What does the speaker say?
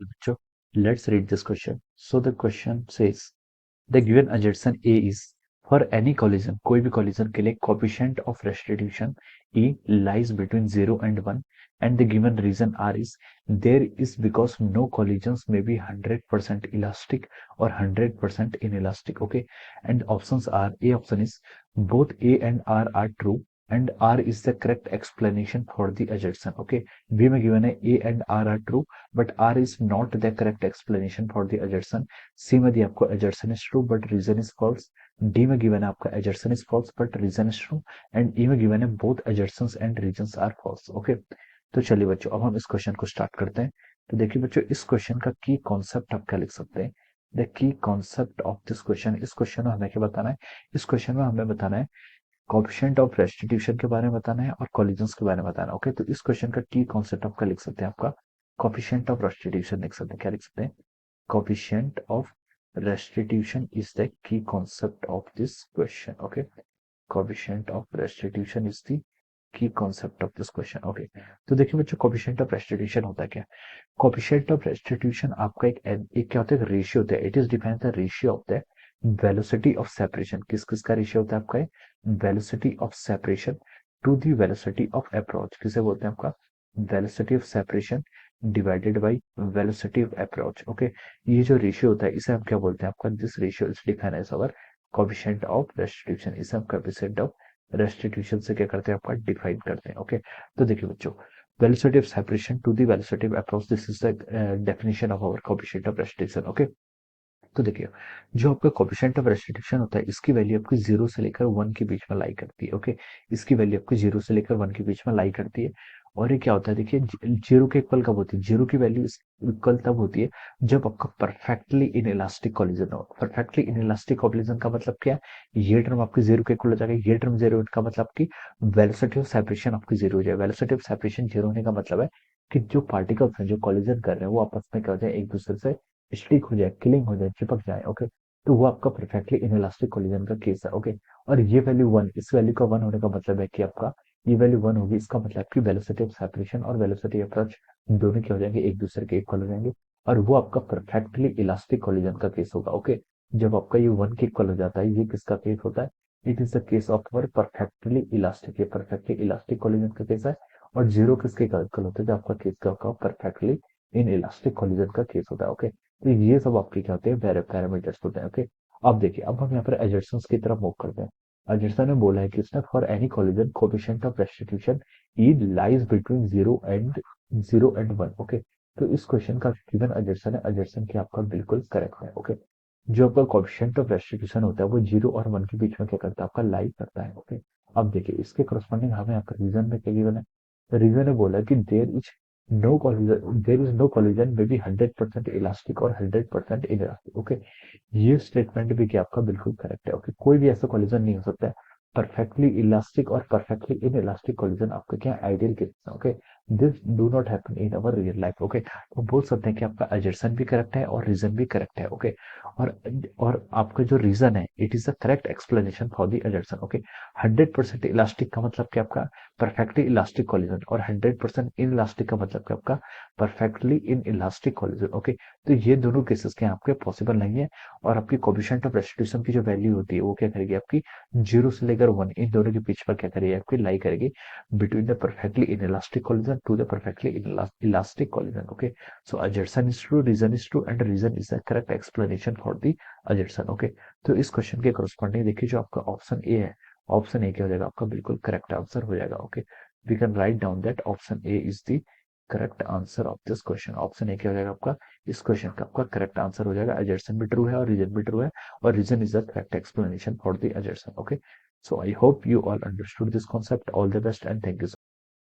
Bachcho, let's read this question. So the question says the given adjacent A is for any collision, कोई भी collision के लिए coefficient of restitution E lies between 0 and 1 and the given reason R is there is because no collisions may be 100% elastic or 100% inelastic. Okay, and options are A option is both A and R are true and R is the correct explanation for the adjacent. Okay, B में given है A and R are true but R is not the correct explanation for the adjacent. सी में दिया आपको adjacent is true but reason is false. D में given है आपका adjacent is false but reason is true and ई में given है both adjacents and regions are false. Okay, तो चलिए बच्चों अब हम इस क्वेश्चन को स्टार्ट करते हैं. तो देखिए बच्चों इस क्वेश्चन का की कॉन्सेप्ट आप क्या लिख सकते हैं. The key concept of this question, इस क्वेश्चन में हमें क्या बताना है. इस क्वेश्चन में हमें बताना है कोएफिशिएंट ऑफ रेस्टिट्यूशन के बारे में बताना है और कॉलिजन्स के बारे में बताना है. ओके, तो इस क्वेश्चन का की कॉन्सेप्ट आपका लिख सकते हैं आपका कोएफिशिएंट ऑफ रेस्टिट्यूशन लिख सकते हैं. क्या लिख सकते हैं. Coefficient of restitution is the key concept of this question. Okay, coefficient of restitution is the key concept of this question. Okay, तो देखिए बच्चों coefficient of restitution होता है क्या. coefficient of restitution आपका एक क्या होता है, रेशियो होता है. It is defined the ratio of the velocity of separation. किस किस का रेशियो होता है आपका, velocity of separation to the velocity of approach. किसे बोलते हैं आपका, velocity of separation divided by velocity of approach. Okay, ये जो रेशियो होता है इसे हम क्या बोलते हैं आपका, this ratio is defined as our coefficient of restitution. इसे हम कोएफिशिएंट ऑफ रेस्टिट्यूशन से क्या करते हैं आपका डिफाइन करते हैं. ओके, तो देखिए बच्चों velocity of separation to the velocity of approach, this is the definition of our coefficient of restriction. Okay, तो देखिए जो आपका कोएफिशिएंट ऑफ रेस्टिट्यूशन होता है इसकी वैल्यू आपकी 0 से लेकर 1 के बीच में लाई करती है. ओके, इसकी वैल्यू आपकी 0 से लेकर 1 के बीच में लाई करती है. और ये क्या होता है, देखिए जीरो के इक्वल कब होती है, जीरो की वैल्यू इक्वल तब होती है जब आपका परफेक्टली इन इलास्टिक कॉलिजन हो. परफेक्टली इन इलास्टिक कॉलिजन का मतलब क्या है, ये टर्म आपकी जीरो के इक्वल हो जाएगा, ये टर्म जीरो का मतलब की वेलोसिटी ऑफ सेपरेशन आपकी जीरो हो जाए. वेलोसिटी ऑफ सेपरेशन जीरो होने का मतलब है कि जो पार्टिकल्स हैं जो कॉलिजन कर रहे हैं वो आपस में क्या हो जाए, एक दूसरे से स्टिक हो जाए, किलिंग हो जाए, चिपक जाए. ओके, तो वो आपका परफेक्टली इनइलास्टिक कोलिजन का केस है. ओके, और ये वैल्यू वन, इस वैल्यू का वन होने का मतलब है कि आपका ये वैल्यू वन होगी. इसका मतलब कि वेलोसिटी ऑफ सेपरेशन और वेलोसिटी अप्रोच दोनों क्या हो जाएंगे, एक दूसरे के इक्वल हो जाएंगे और वो आपका परफेक्टली इलास्टिक कोलिजन का केस होगा. ओके, जब आपका ये वन के इक्वल हो जाता है, ये किसका केस होता है, it is the case of our perfectly elastic. ये परफेक्टली इलास्टिक कोलिजन का केस है. और जीरो किसके इक्वल होता है, जब आपका केस क्या होगा, परफेक्टली इन इलास्टिक कोलिजन का केस होता है. ओके, तो ये सब आपके क्या होते हैं, पैरामीटर्स होते हैं. ओके, अब देखिए अब हम यहाँ पर एडजस्टेंस की तरफ मूव करते हैं. एडजस्टन ने बोला है कि इसने for any collision coefficient of restitution E lies between 0 and 1. Okay, तो इस क्वेश्चन का गिवन एडजस्टन है, एडजस्टन की आपका बिल्कुल करेक्ट है. ओके, जो आपका कोएफिशिएंट ऑफ रेस्टिट्यूशन होता है वो 0 और 1 के बीच में क्या करता है, आपका लाई करता है. ओके, अब देखिए इसके करस्पॉन्डिंग हमें आपका रीजन में क्या गिवन है. रीजन ने बोला कि there is no collision may be 100% elastic और 100% इनइलास्टिक. ओके, ये स्टेटमेंट भी क्या आपका बिल्कुल करेक्ट है. ओके, कोई भी ऐसा कोलिजन नहीं हो सकता है परफेक्टली इलास्टिक और परफेक्टली इन इलास्टिक कोलिजन. आपका क्या आइडियल केस है. Okay, this do not happen in our real life. Okay, तो बोल सकते हैं कि आपका एजर्सन भी करेक्ट है और रीजन भी करेक्ट है. ओके, और आपका जो रीजन है it is the correct explanation for the एजर्सन. Okay, 100% elastic का मतलब क्या आपका परफेक्टली इलास्टिक कोलिजन और 100% इन इलास्टिक का मतलब क्या आपका perfectly in elastic collision. Okay, तो ये दोनों केसेस के आपके पॉसिबल नहीं है. और आपकी कोएफिशिएंट ऑफ रेस्टिट्यूशन की जो वैल्यू होती है वो क्या करेगी, आपकी 0 से लेकर 1 इन दोनों के बीच पर क्या करेगी, आपकी लाई करेगी between the perfectly inelastic collision to the perfectly elastic collision. Okay, so assertion is true, reason is true and reason is the correct explanation for the assertion. Okay, तो इस क्वेश्चन के corresponding देखिए जो आपका option A है, option A क्या हो जाएगा आपका बिल्कुल करेक्ट आंसर हो जाएगा. Okay, we can write down that option A is the correct answer of this question. Option A क्या हो जाएगा आपका, इस क्वेश्चन का आपका करेक्ट आंसर हो जाएगा. assertion भी ट्रू है और रीजन भी ट्रू है और reason is the correct explanation for the assertion. Okay, so I hope you all understood this concept. All the best and thank you so